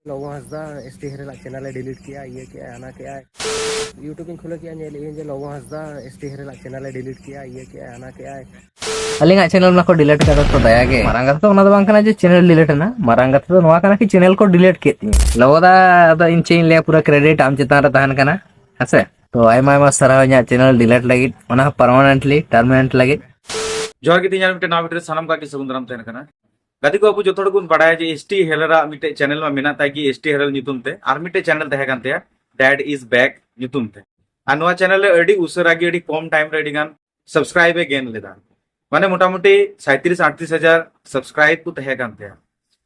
लोगों Hansda ST हेरल channel delete किया ये किया आना किया यूट्यूब इन खुले किया ये लोगों हंसदा एसटी हेरल चैनल डिलीट किया ये किया आना किया अलिंग चैनल ना को डिलीट कर तो दया के मारंग कथा तो ओना दो बांग कना जे चैनल डिलीट ना मारंग कथा तो नोआ कना कि चैनल को डिलीट के ती लोदा अदा इन चेन ले पूरा क्रेडिट आम चितान रे तहन कना हसे तो आयमा आयमा सराव nya चैनल डिलीट लगी ओना परमानेंटली टर्मिनेट लगी जोहर के तीन मिनट ना मिनट सानम का कि सगुंदराम तहन कना गति को अब जो थोड़ा कुन बड़ा है जे एसटी हेलरा मिटे चैनल में मेना ता कि एसटी हेलर नितुम ते आर मिटे चैनल तहे कान ते डैड इज बैक नितुम ते आ नोआ चैनल रे अडी उसरा गी अडी कम टाइम रे अडी गान सब्सक्राइब ए गेन लेदा माने मोटामुटी 37-38 हजार सब्सक्राइब को तहे कान ते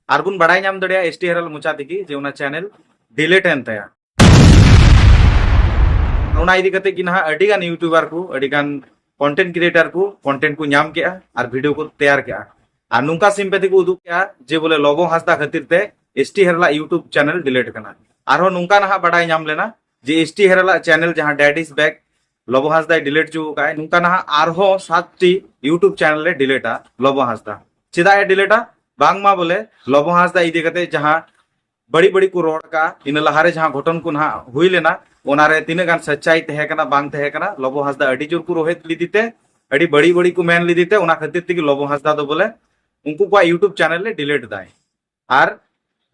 आर बुन बड़ाई नाम दड़िया एसटी हेलर मुचा दिगी जे उना चैनल डिलीट एन तया उना इदी कते कि ना अडी गान यूट्यूबर को अडी गान कंटेंट क्रिएटर को कंटेंट को नाम के आर वीडियो को तैयार के और नुका सिंपैथी को उदुग के जे बोले लोबो हासदा खातिर ते एसटी हेरला यूट्यूब चैनल डिलीट करना आरो नुका ना बड़ाई नाम लेना जे एसटी हेरला चैनल जहां dad is back Lobo Hansda delete चु का नुका ना आरो 7टी यूट्यूब चैनल ले डिलीटा लोबो हासदा चिदा ए डिलीटा बांगमा बोले लोबो हासदा इदी कते जहां बड़ी बड़ी को रोड का इन लहारे जहां घटन को ना हुई लेना ओनारे तीन गान सच्चाई तहे कना बांग तहे कना लोबो हासदा अडी जोर को रोहित लिदिते अडी बड़ी बड़ी को मेन लिदिते ओना खातिर तिगी लोबो हासदा दो बोले उनको को यूट्यूब चैनल ले डिलीट दाय और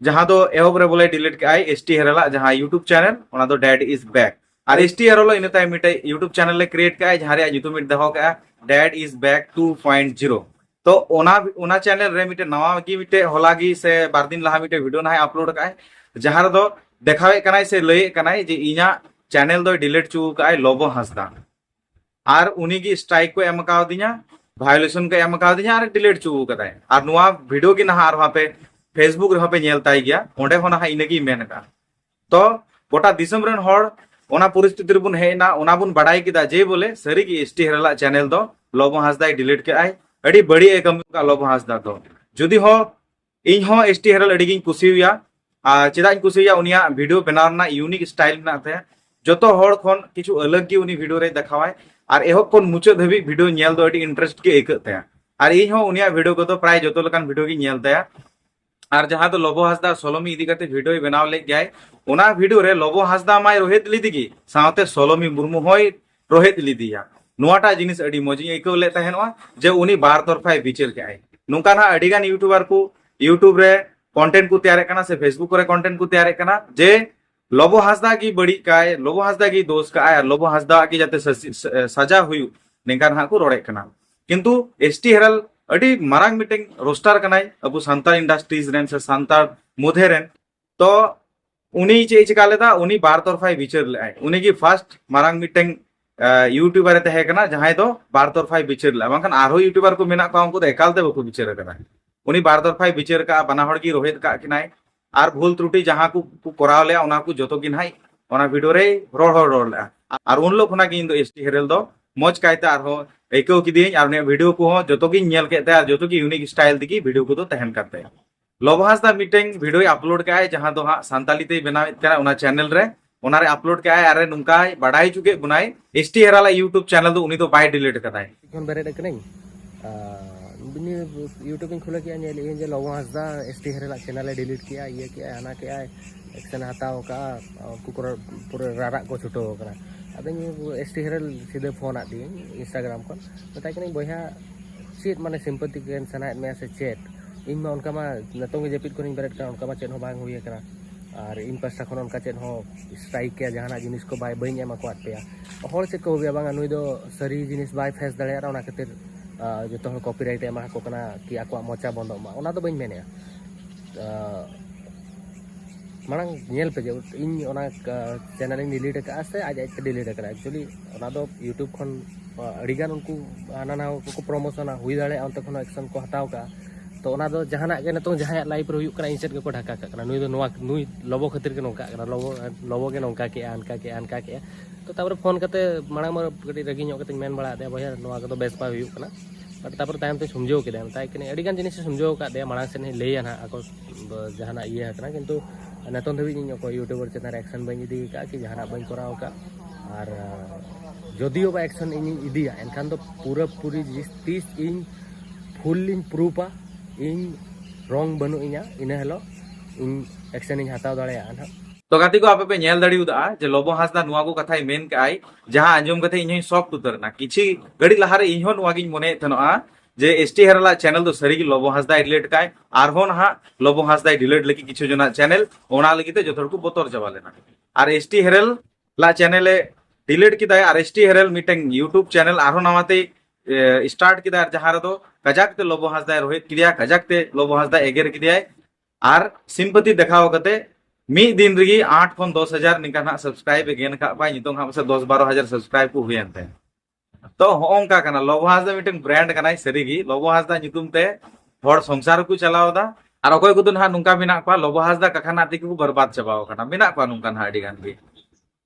जहां दो एहोब रे बोले डिलीट के आई एसटी हेरला जहां यूट्यूब चैनल ओना दो डैड इज बैक और एसटी हेरला इन ताय मिटे यूट्यूब चैनल ले क्रिएट के आई जहां रे युतुम मिट दहो के डैड इज बैक 2.0 तो ओना चैनल रे मिटे नवा की मिटे होलागी से बार दिन लहा मिटे वीडियो ना अपलोड का जहां रे दो देखावे कनाय से लय कनाय जे इना चैनल दो डिलीट चु का लोबो हासदा और उनी की स्ट्राइक को एम का दिया वायोलेशन को एम का दिया और डिलीट चु कदाय और नुआ वीडियो की नहा और वहां पे फेसबुक रे पे नेल ताई गया ओंडे हो नहा इनेगी मेन का तो गोटा दिसम रन हड़ ओना परिस्थिति रे बुन हेना ओना बुन बड़ाई किदा जे बोले सरी की एसटी हेरला चैनल दो लोबो हासदा डिलीट के आई अड़ी बड़ी ए कम का लोबो हासदा दो जुदी हो इन हो एसटी हेरल अड़ी गिन कुसिया चेदा इन कुसिया उनिया वीडियो बनाव ना यूनिक स्टाइल ना थे जतो हड़ खन किछु अलग की उनी वीडियो रे देखावाय और एहब खन मुचाद धाबी वीडियो नेल दो अड़ी इंटरेस्ट के एकते और इन हो उनिया वीडियो को तो प्राय जतो लकान वीडियो की नेल तया और जहां तो लोबो हासदा सोलोमी इदी करते वीडियो बनाव ले गय ओना वीडियो रे लोबो हासदा माय रोहित लिदिगी सावते सोलोमी मुर्मू होय रोहित लिदिया नोआटा जिनिस अड़ी मोजी एकव ले तहनवा जे उनी बार तरफाय विचार के आय नुका ना अड़ी गान यूट्यूबर को यूट्यूब रे कंटेंट को तैयार करना से फेसबुक रे कंटेंट को तैयार करना जे लोबो हासदा की बड़ी काय लोबो हासदा की दोष का आय लोबो हासदा की जाते सजा हुई निकान हा को रोड़े कना किंतु एसटी हेरल अड़ी मारांग मीटिंग रोस्टार कनाय अबु सांतार इंडस्ट्रीज रेन से सांतार मुधे रेन तो उनी चे चिका लेदा उनी बार तरफाय विचार ले उनी की फर्स्ट मारांग मीटिंग यूट्यूबर तहे कना जहां दो बार तरफाय विचार ले बांखान आरो यूट्यूबर को मेना का उनको एकाल दे बको विचार कना उनी बार तरफाय विचार का बना हड़ की रोहित का किनाय और भूल त्रुटि जहां को कराव ले ओना को जतो की नाय ओना वीडियो रे रोड़ ले और उन लोग खना की इन दो एसटी हेरल दो मौज कायते और हो एकव किदिन और ने वीडियो को हो जतो की नेल केते और जतो की यूनिक स्टाइल दिकी वीडियो को तो तहन करते Lobo Hansda meeting video upload का है जहां दो हा सांताली ते बनाव करा ओना चैनल रे ओना रे अपलोड का है अरे नुका बड़ाई चुके बुनाई एसटी हेरला यूट्यूब चैनल दो उनी तो बाय डिलीट करताय कोन बेरे कनई बिनी यूट्यूब इन खुले किया ये जे लोगों हंसदा एसटी हेरला चैनल डिलीट किया ये किया आना किया एक्शन हटाओ का पूरा रारा को छुटो करा अब एसटी हेरल सीधे फोन आती इंस्टाग्राम को बताई कि बहा चेत माने सिंपैथी के सना में से चेट इन में उनका मा नतों के जेपिट को बेरेट का उनका मा चेन हो बांग हुई करा और इन पास्टा खन उनका चेन हो स्ट्राइक के जहाना जिनिस को बाय बई एमा को आटपेया हर चेक को बांगा नुई दो सरी जिनिस बाय फेस दड़े ओना खातिर जो हर कॉपीराइट एमा को कना कि आको मोचा बंदो मा ओना दो बई मेने मांग नेल पे जो इन ओना चैनल इन डिलीट का से आज आज डिलीट करा एक्चुअली ओना दो यूट्यूब खन अड़ीगान उनको आना को प्रमोशन हुई दाड़े अंत खन एक्शन को हटाव का तो ओना दो जहाना के नतो जहां लाइव रे हुयुक कना इन सेट को ढाका कना नुई दो नोवा नुई लोबो खातिर के नोका कना लोबो के नोका के अनका के तो तापर फोन करते मांग म कटी रगी ᱧᱚᱜ कते मेन बड़ा दे भैया नोवा को बेस पा हुयुक कना बट तापर टाइम ते समझो के ताई कने अड़ीगान जिनिस समझो का दे मांग से लेया ना आको जहाना ये कना किंतु नतों धबी को यूट्यूबर चैनल एक्शन बन इदी का कि जहाना बन कराव का और जदियो बा एक्शन इन इदिया एनखान तो पूरा पूरी तीस इन फुल इन प्रूफा इन रंग बनु इना in hello in action in हताव दाड़े ना तो गाती को आपे पे नेल दड़ी उदा जे लोबो हासदा नुआ को कथाई मेन काई जहां अंजम कथे इन शॉक उतरना किछि गड़ी लहारे इन हो नुआ गिन मने थनोआ जे एसटी हेरला चैनल तो सरी लोबो हासदा डिलीट काय आरहोन हा लोबो हासदा डिलीट लगी किछु जना चैनल ओना लगिते जोथर को बोतर जबा लेना और एसटी हेरल ला चैनल डिलीट किदाय और एसटी हेरल मीटिंग यूट्यूब चैनल आरो नामाते स्टार्ट किदा जहां रो कजाकते लोबो हासदा रोहित किदिया कजाकते लोबो हासदा एगेर किदिया और सिंपति देखाव कते मी दिन रगी 8 खन 10,000 निका ना सब्सक्राइब गेन का पाई नितों हम से 10-12 हजार सब्सक्राइब को हुए अंते तो होंका कना लोबो हासदा मीटिंग ब्रांड कना सरीगी लोबो हासदा नितुम ते हर संसार को चलावदा और अकोय को ना नुका बिना पा लोबो हासदा कखाना ति को बर्बाद चबाव कना बिना पा नुका ना अडी गान गे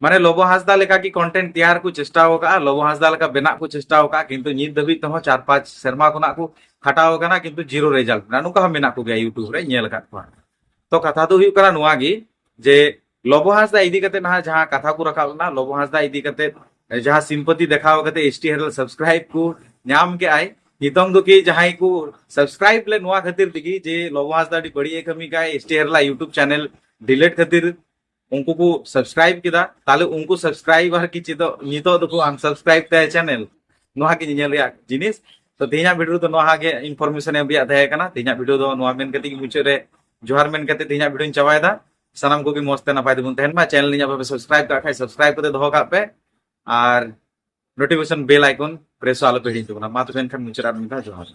माने लोबो हासदा लेका की कंटेंट तैयार को चेष्टा होगा लोबो हासदा लेका बिना को चेष्टा होगा किंतु नित दबी तो 4-5 शर्मा को ना को खटाव कना किंतु जीरो रिजल्ट ना नुका बिना को गया यूट्यूब रे नेल का तो कथा तो हुई करा नुआ गी जे लोबो हासदा इदी कते ना जहां कथा को रखा ना लोबो हासदा इदी कते जहां सिंपति देखाव कते एसटी हेरल सब्सक्राइब को नाम के आय नितोंग दो की जहां को सब्सक्राइब ले नुआ खातिर दिगी जे लोबो हासदा डी बड़ी कमी का एसटी हेरला यूट्यूब चैनल डिलीट खातिर उनको को सब्सक्राइब किदा ताले उनको सब्सक्राइबर की चितो नितो दो को अनसब्सक्राइब ते चैनल नुआ की नेल या जिनिस तो तेना वीडियो तो नुआ के इनफॉरमेशन एम बिया थाय कना तेना वीडियो दो नुआ मेन कति मुचे रे जोहार मेन कते तेना वीडियो चावायदा सनम को की मस्ते नपाय दबुन तहन मा चैनल निया पे सब्सक्राइब का खाय सब्सक्राइब कते दोहो का पे और नोटिफिकेशन बेल आइकन प्रेस आलो पेडी तो मा तो फेन खन मुचरा मिता जोहार